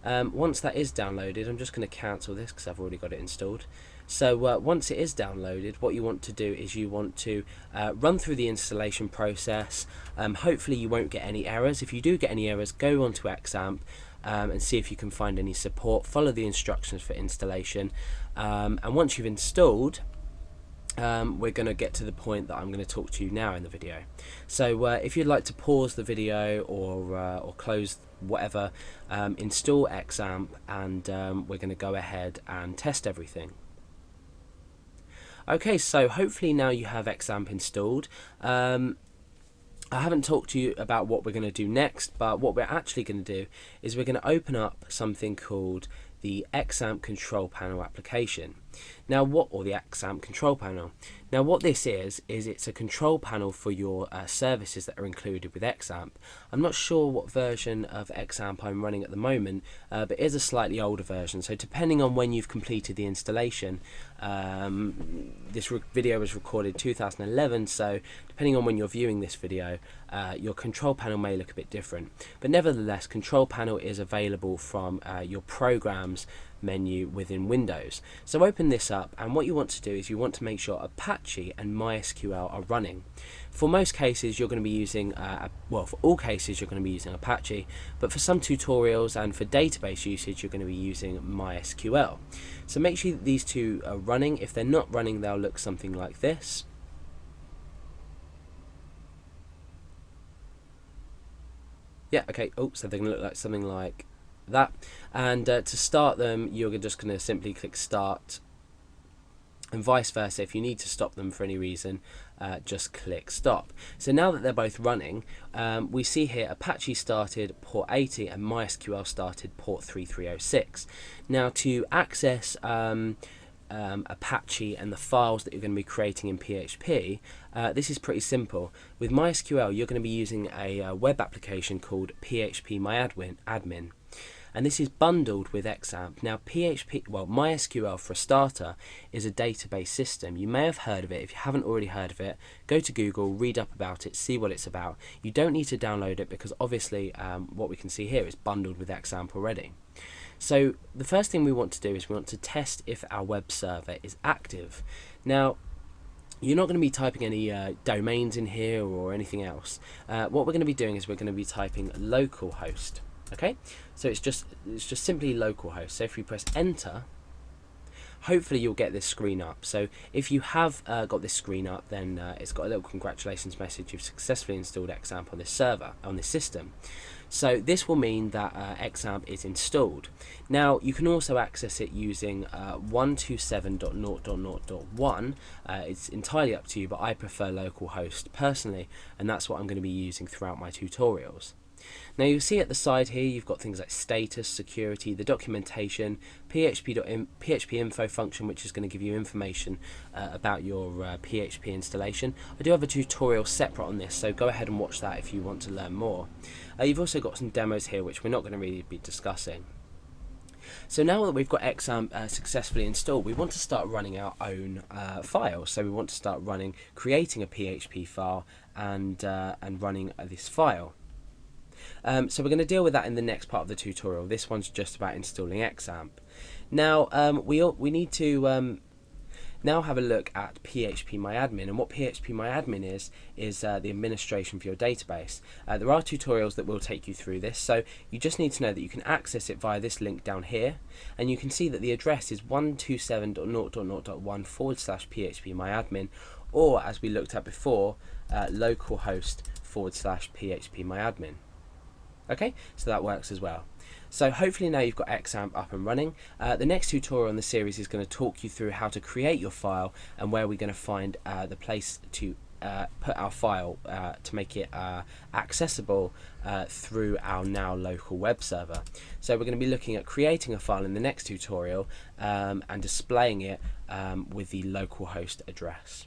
Once that is downloaded, I'm just going to cancel this because I've already got it installed. So once it is downloaded, what you want to do is you want to run through the installation process. Hopefully you won't get any errors. If you do get any errors, go onto XAMPP and see if you can find any support. Follow the instructions for installation, and once you've installed, we're going to get to the point that I'm going to talk to you now in the video. So if you'd like to pause the video or close whatever, install XAMPP, and we're going to go ahead and test everything. Okay, so hopefully now you have XAMPP installed. I haven't talked to you about what we're going to do next, but what we're actually going to do is we're going to open up something called the XAMPP control panel application. Now or the XAMPP control panel. Now what this is it's a control panel for your services that are included with XAMPP. I'm not sure what version of XAMPP I'm running at the moment, but it is a slightly older version, so depending on when you've completed the installation, this video was recorded 2011, so depending on when you're viewing this video, your control panel may look a bit different, but nevertheless control panel is available from your programs menu within Windows. So open this up, and what you want to do is you want to make sure Apache and MySQL are running. For most cases you're going to be using, well, for all cases you're going to be using Apache, but for some tutorials and for database usage you're going to be using MySQL. So make sure these two are running. If they're not running, they'll look something like this. Yeah, okay, oh, so they're going to look like something like that, and to start them you're just going to simply click start, and vice versa. If you need to stop them for any reason, just click stop. So now that they're both running, we see here Apache started port 80 and MySQL started port 3306. Now to access Apache and the files that you're going to be creating in PHP, this is pretty simple. With MySQL you're going to be using a web application called PHP admin, and this is bundled with XAMPP. Now MySQL, for a starter, is a database system. You may have heard of it. If you haven't already heard of it, go to Google, read up about it, see what it's about. You don't need to download it because obviously what we can see here is bundled with XAMPP already. So the first thing we want to do is we want to test if our web server is active. Now you're not going to be typing any domains in here or anything else. What we're going to be doing is we're going to be typing localhost. Okay, so it's just simply localhost. So if we press enter, hopefully you'll get this screen up. So if you have got this screen up, then it's got a little congratulations message. You've successfully installed XAMPP on this server, on this system. So this will mean that XAMPP is installed. Now you can also access it using 127.0.0.1. It's entirely up to you, but I prefer localhost personally, and that's what I'm going to be using throughout my tutorials. Now you'll see at the side here you've got things like status, security, the documentation, PHP info function, which is going to give you information about your PHP installation. I do have a tutorial separate on this, so go ahead and watch that if you want to learn more. You've also got some demos here which we're not going to really be discussing. So now that we've got XAMPP successfully installed, we want to start running our own files. So we want to start creating a PHP file and running this file. So we're going to deal with that in the next part of the tutorial. This one's just about installing XAMPP. Now we need to now have a look at PHP and what PHP is the administration for your database. There are tutorials that will take you through this, so you just need to know that you can access it via this link down here, and you can see that the address is 127.0.0.1/PHP or, as we looked at before, localhost/PHP. Okay, so that works as well. So hopefully now you've got XAMPP up and running. The next tutorial in the series is going to talk you through how to create your file and where we're going to find the place to put our file to make it accessible through our now local web server. So we're going to be looking at creating a file in the next tutorial and displaying it with the localhost address.